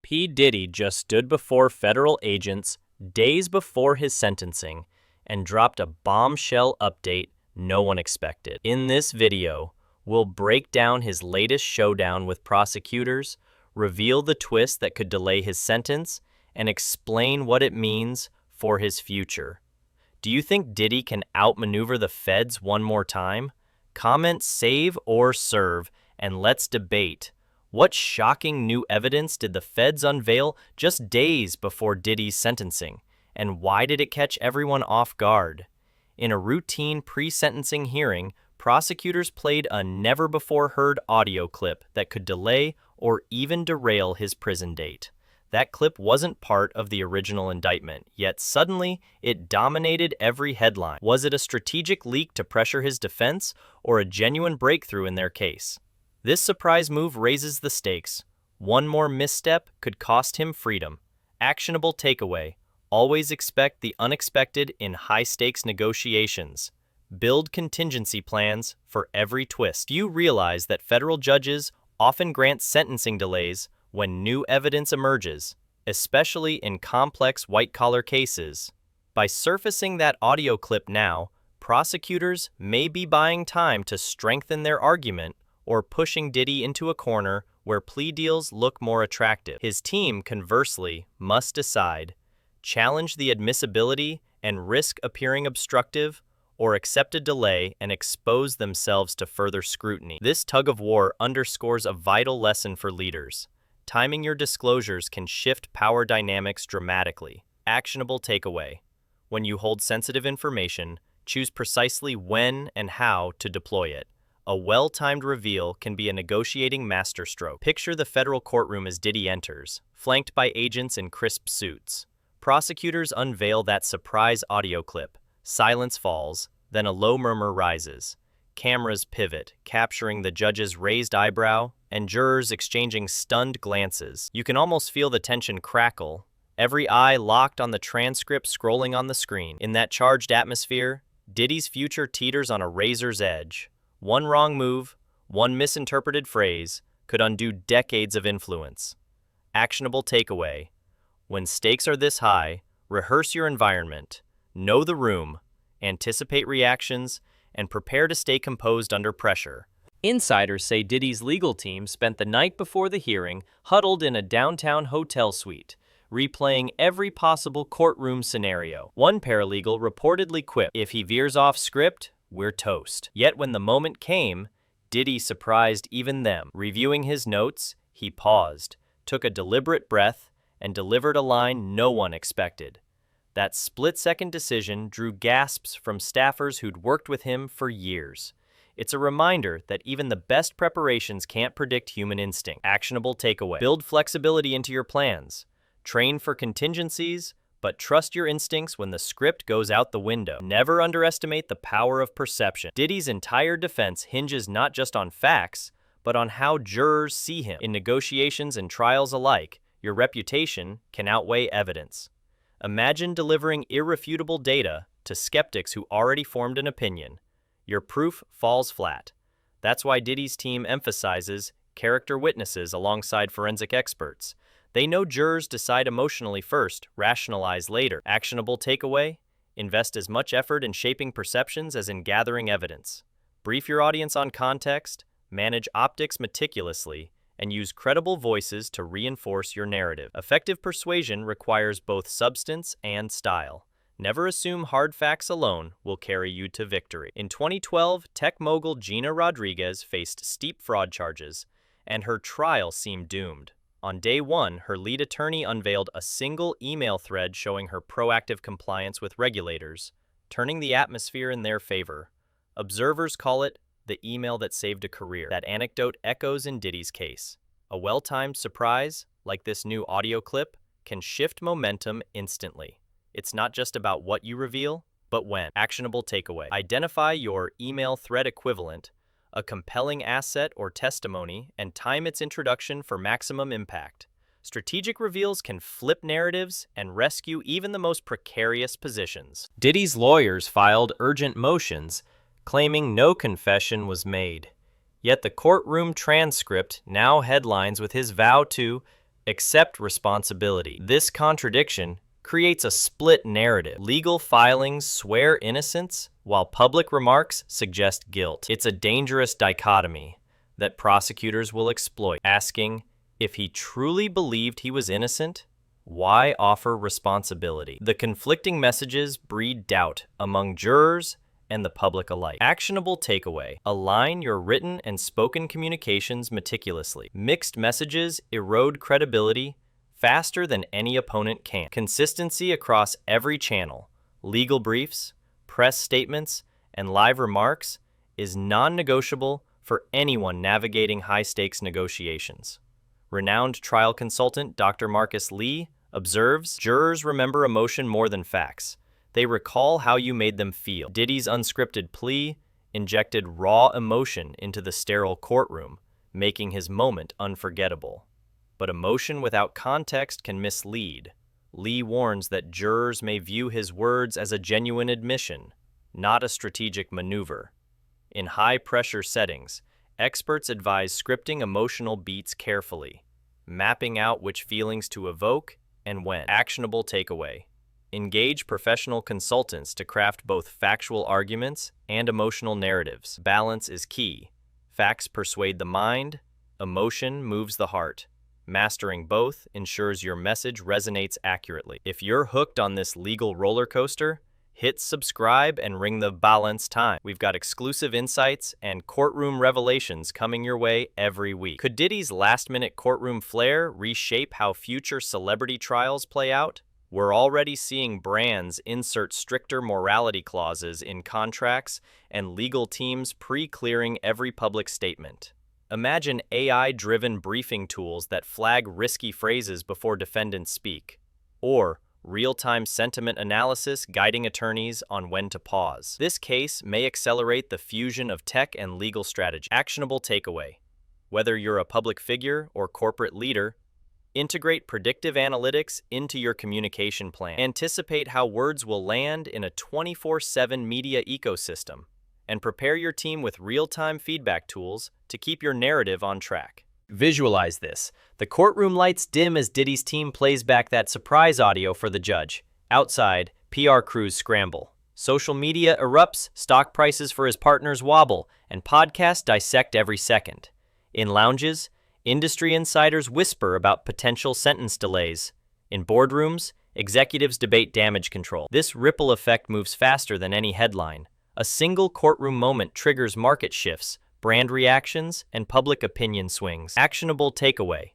P. Diddy just stood before federal agents days before his sentencing and dropped a bombshell update no one expected. In this video, we'll break down his latest showdown with prosecutors, reveal the twist that could delay his sentence, and explain what it means for his future. Do you think Diddy can outmaneuver the feds one more time? Comment save or serve, and let's debate. What shocking new evidence did the feds unveil just days before Diddy's sentencing? And why did it catch everyone off guard? In a routine pre-sentencing hearing, prosecutors played a never-before-heard audio clip that could delay or even derail his prison date. That clip wasn't part of the original indictment, yet suddenly it dominated every headline. Was it a strategic leak to pressure his defense, or a genuine breakthrough in their case? This surprise move raises the stakes. One more misstep could cost him freedom. Actionable takeaway: always expect the unexpected in high-stakes negotiations. Build contingency plans for every twist. You realize that federal judges often grant sentencing delays when new evidence emerges, especially in complex white-collar cases. By surfacing that audio clip now, prosecutors may be buying time to strengthen their argument or pushing Diddy into a corner where plea deals look more attractive. His team, conversely, must decide: challenge the admissibility and risk appearing obstructive, or accept a delay and expose themselves to further scrutiny. This tug-of-war underscores a vital lesson for leaders. Timing your disclosures can shift power dynamics dramatically. Actionable takeaway: when you hold sensitive information, choose precisely when and how to deploy it. A well-timed reveal can be a negotiating masterstroke. Picture the federal courtroom as Diddy enters, flanked by agents in crisp suits. Prosecutors unveil that surprise audio clip. Silence falls, then a low murmur rises. Cameras pivot, capturing the judge's raised eyebrow and jurors exchanging stunned glances. You can almost feel the tension crackle, every eye locked on the transcript scrolling on the screen. In that charged atmosphere, Diddy's future teeters on a razor's edge. One wrong move, one misinterpreted phrase, could undo decades of influence. Actionable takeaway: when stakes are this high, rehearse your environment, know the room, anticipate reactions, and prepare to stay composed under pressure. Insiders say Diddy's legal team spent the night before the hearing huddled in a downtown hotel suite, replaying every possible courtroom scenario. One paralegal reportedly quipped, "If he veers off script, we're toast." Yet when the moment came, Diddy surprised even them. Reviewing his notes, he paused, took a deliberate breath, and delivered a line no one expected. That split-second decision drew gasps from staffers who'd worked with him for years. It's a reminder that even the best preparations can't predict human instinct. Actionable takeaway: build flexibility into your plans. Train for contingencies, but trust your instincts when the script goes out the window. Never underestimate the power of perception. Diddy's entire defense hinges not just on facts, but on how jurors see him. In negotiations and trials alike, your reputation can outweigh evidence. Imagine delivering irrefutable data to skeptics who already formed an opinion. Your proof falls flat. That's why Diddy's team emphasizes character witnesses alongside forensic experts. They know jurors decide emotionally first, rationalize later. Actionable takeaway: invest as much effort in shaping perceptions as in gathering evidence. Brief your audience on context, manage optics meticulously, and use credible voices to reinforce your narrative. Effective persuasion requires both substance and style. Never assume hard facts alone will carry you to victory. In 2012, tech mogul Gina Rodriguez faced steep fraud charges, and her trial seemed doomed. On day one, her lead attorney unveiled a single email thread showing her proactive compliance with regulators, turning the atmosphere in their favor. Observers call it the email that saved a career. That anecdote echoes in Diddy's case. A well-timed surprise, like this new audio clip, can shift momentum instantly. It's not just about what you reveal, but when. Actionable takeaway: identify your email thread equivalent, a compelling asset or testimony, and time its introduction for maximum impact. Strategic reveals can flip narratives and rescue even the most precarious positions. Diddy's lawyers filed urgent motions, claiming no confession was made. Yet the courtroom transcript now headlines with his vow to accept responsibility. This contradiction creates a split narrative. Legal filings swear innocence, while public remarks suggest guilt. It's a dangerous dichotomy that prosecutors will exploit, asking if he truly believed he was innocent. Why offer responsibility? The conflicting messages breed doubt among jurors and the public alike. Actionable takeaway: align your written and spoken communications meticulously. Mixed messages erode credibility faster than any opponent can. Consistency across every channel, legal briefs, press statements, and live remarks is non-negotiable for anyone navigating high-stakes negotiations. Renowned trial consultant Dr. Marcus Lee observes, jurors remember emotion more than facts. They recall how you made them feel. Diddy's unscripted plea injected raw emotion into the sterile courtroom, making his moment unforgettable. But emotion without context can mislead. Lee warns that jurors may view his words as a genuine admission, not a strategic maneuver. In high-pressure settings, experts advise scripting emotional beats carefully, mapping out which feelings to evoke and when. Actionable takeaway: engage professional consultants to craft both factual arguments and emotional narratives. Balance is key. Facts persuade the mind, emotion moves the heart. Mastering both ensures your message resonates accurately. If you're hooked on this legal roller coaster, hit subscribe and ring the balance time. We've got exclusive insights and courtroom revelations coming your way every week. Could Diddy's last-minute courtroom flair reshape how future celebrity trials play out? We're already seeing brands insert stricter morality clauses in contracts and legal teams pre-clearing every public statement. Imagine AI-driven briefing tools that flag risky phrases before defendants speak, or real-time sentiment analysis guiding attorneys on when to pause. This case may accelerate the fusion of tech and legal strategy. Actionable takeaway: whether you're a public figure or corporate leader, integrate predictive analytics into your communication plan. Anticipate how words will land in a 24/7 media ecosystem, and prepare your team with real-time feedback tools to keep your narrative on track. Visualize this. The courtroom lights dim as Diddy's team plays back that surprise audio for the judge. Outside, PR crews scramble. Social media erupts, stock prices for his partners wobble, and podcasts dissect every second. In lounges, industry insiders whisper about potential sentence delays. In boardrooms, executives debate damage control. This ripple effect moves faster than any headline. A single courtroom moment triggers market shifts, brand reactions, and public opinion swings. Actionable takeaway: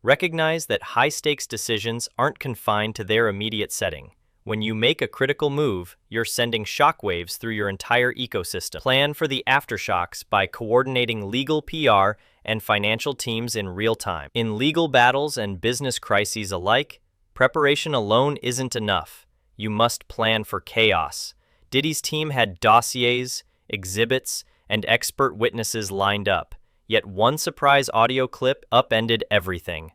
recognize that high-stakes decisions aren't confined to their immediate setting. When you make a critical move, you're sending shockwaves through your entire ecosystem. Plan for the aftershocks by coordinating legal, PR, and financial teams in real time. In legal battles and business crises alike, preparation alone isn't enough. You must plan for chaos. Diddy's team had dossiers, exhibits, and expert witnesses lined up, yet one surprise audio clip upended everything.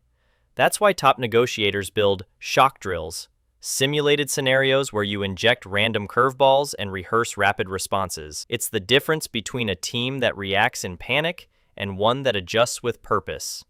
That's why top negotiators build shock drills, simulated scenarios where you inject random curveballs and rehearse rapid responses. It's the difference between a team that reacts in panic and one that adjusts with purpose.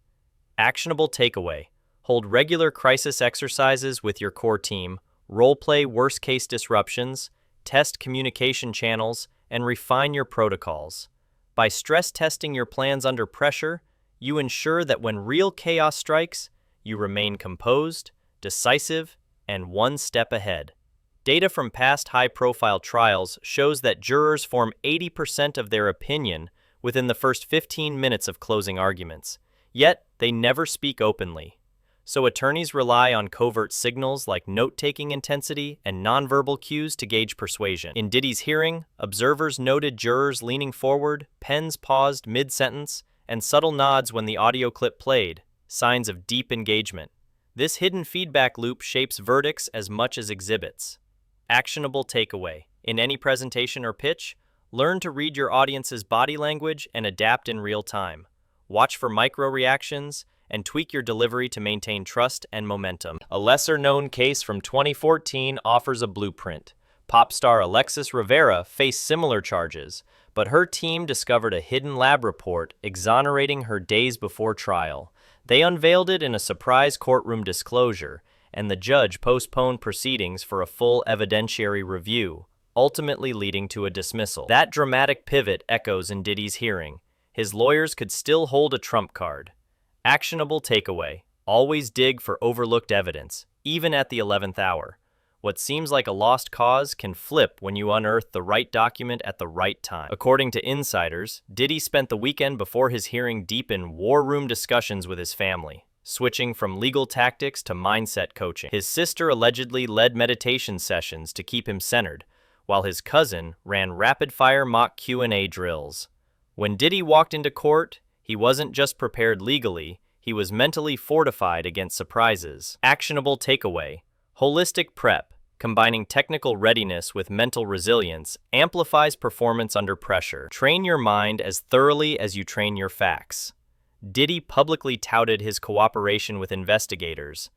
Actionable takeaway: hold regular crisis exercises with your core team, role-play worst-case disruptions, test communication channels, and refine your protocols. By stress testing your plans under pressure, you ensure that when real chaos strikes, you remain composed, decisive, and one step ahead. Data from past high-profile trials shows that jurors form 80% of their opinion within the first 15 minutes of closing arguments, yet they never speak openly. So attorneys rely on covert signals like note-taking intensity and nonverbal cues to gauge persuasion. In Diddy's hearing, observers noted jurors leaning forward, pens paused mid-sentence, and subtle nods when the audio clip played, signs of deep engagement. This hidden feedback loop shapes verdicts as much as exhibits. Actionable takeaway: in any presentation or pitch, learn to read your audience's body language and adapt in real time. Watch for micro-reactions and tweak your delivery to maintain trust and momentum. A lesser-known case from 2014 offers a blueprint. Pop star Alexis Rivera faced similar charges, but her team discovered a hidden lab report exonerating her days before trial. They unveiled it in a surprise courtroom disclosure, and the judge postponed proceedings for a full evidentiary review, ultimately leading to a dismissal. That dramatic pivot echoes in Diddy's hearing. His lawyers could still hold a trump card. Actionable takeaway: always dig for overlooked evidence, even at the 11th hour. What seems like a lost cause can flip when you unearth the right document at the right time. According to insiders, Diddy spent the weekend before his hearing deep in war room discussions with his family, switching from legal tactics to mindset coaching. His sister allegedly led meditation sessions to keep him centered, while his cousin ran rapid-fire mock Q&A drills. When Diddy walked into court, he wasn't just prepared legally, he was mentally fortified against surprises. Actionable takeaway: holistic prep, combining technical readiness with mental resilience, amplifies performance under pressure. Train your mind as thoroughly as you train your facts. Diddy publicly touted his cooperation with investigators,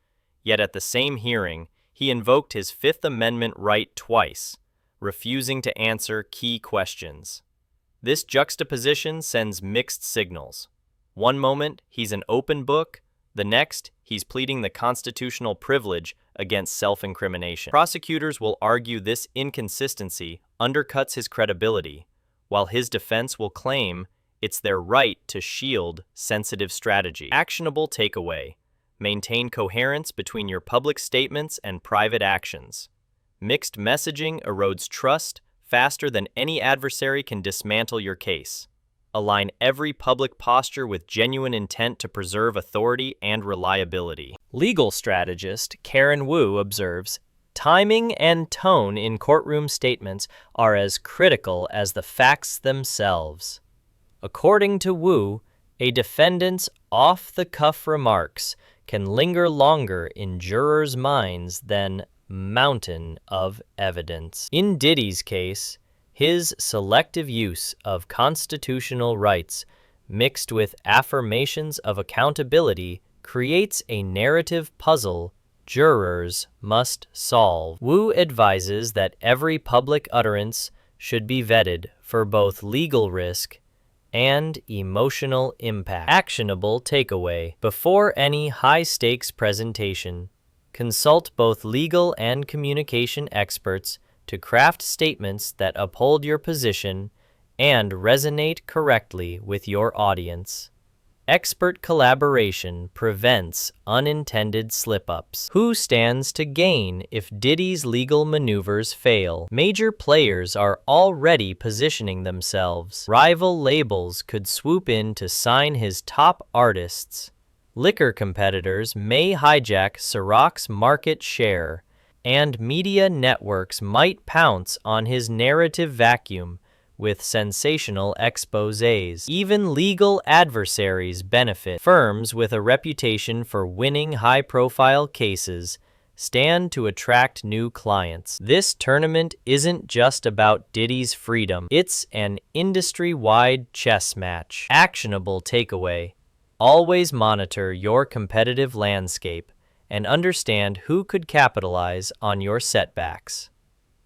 yet at the same hearing, he invoked his Fifth Amendment right twice, refusing to answer key questions. This juxtaposition sends mixed signals. One moment, he's an open book; the next, he's pleading the constitutional privilege against self-incrimination. Prosecutors will argue this inconsistency undercuts his credibility, while his defense will claim it's their right to shield sensitive strategy. Actionable takeaway: maintain coherence between your public statements and private actions. Mixed messaging erodes trust faster than any adversary can dismantle your case. Align every public posture with genuine intent to preserve authority and reliability. Legal strategist Karen Wu observes, timing and tone in courtroom statements are as critical as the facts themselves. According to Wu, a defendant's off-the-cuff remarks can linger longer in jurors' minds than mountain of evidence. In Diddy's case, his selective use of constitutional rights mixed with affirmations of accountability creates a narrative puzzle jurors must solve. Wu advises that every public utterance should be vetted for both legal risk and emotional impact. Actionable takeaway: before any high-stakes presentation, consult both legal and communication experts to craft statements that uphold your position and resonate correctly with your audience. Expert collaboration prevents unintended slip-ups. Who stands to gain if Diddy's legal maneuvers fail? Major players are already positioning themselves. Rival labels could swoop in to sign his top artists. Liquor competitors may hijack Ciroc's market share, and media networks might pounce on his narrative vacuum with sensational exposés. Even legal adversaries benefit. Firms with a reputation for winning high-profile cases stand to attract new clients. This tournament isn't just about Diddy's freedom, it's an industry-wide chess match. Actionable takeaway: always monitor your competitive landscape and understand who could capitalize on your setbacks.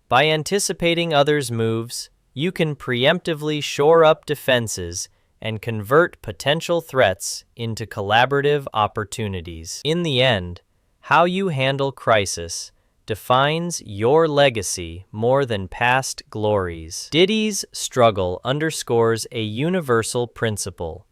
By anticipating others' moves, you can preemptively shore up defenses and convert potential threats into collaborative opportunities. In the end, how you handle crisis defines your legacy more than past glories. Diddy's struggle underscores a universal principle: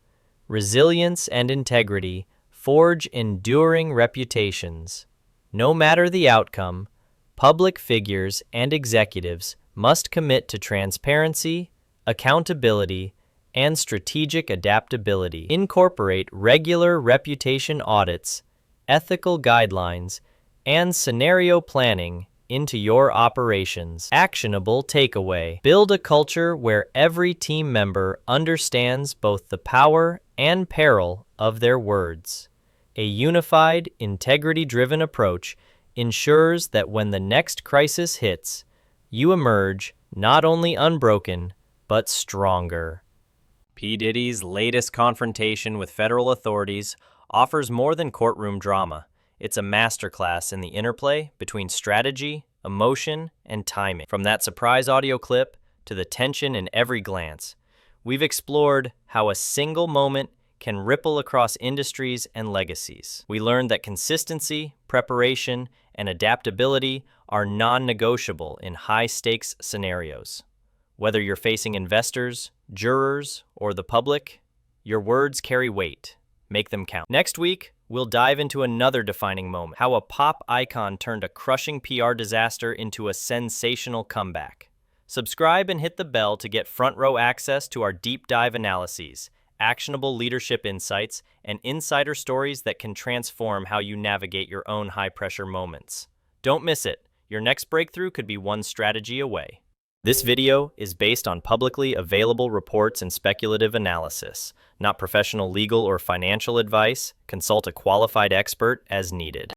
resilience and integrity forge enduring reputations. No matter the outcome, public figures and executives must commit to transparency, accountability, and strategic adaptability. Incorporate regular reputation audits, ethical guidelines, and scenario planning into your operations. Actionable takeaway: build a culture where every team member understands both the power and peril of their words. A unified, integrity-driven approach ensures that when the next crisis hits, you emerge not only unbroken, but stronger. P. Diddy's latest confrontation with federal authorities offers more than courtroom drama. It's a masterclass in the interplay between strategy, emotion, and timing. From that surprise audio clip to the tension in every glance, we've explored how a single moment can ripple across industries and legacies. We learned that consistency, preparation, and adaptability are non-negotiable in high-stakes scenarios. Whether you're facing investors, jurors, or the public, your words carry weight. Make them count. Next week, we'll dive into another defining moment, how a pop icon turned a crushing PR disaster into a sensational comeback. Subscribe and hit the bell to get front-row access to our deep dive analyses, actionable leadership insights, and insider stories that can transform how you navigate your own high-pressure moments. Don't miss it. Your next breakthrough could be one strategy away. This video is based on publicly available reports and speculative analysis, not professional legal or financial advice. Consult a qualified expert as needed.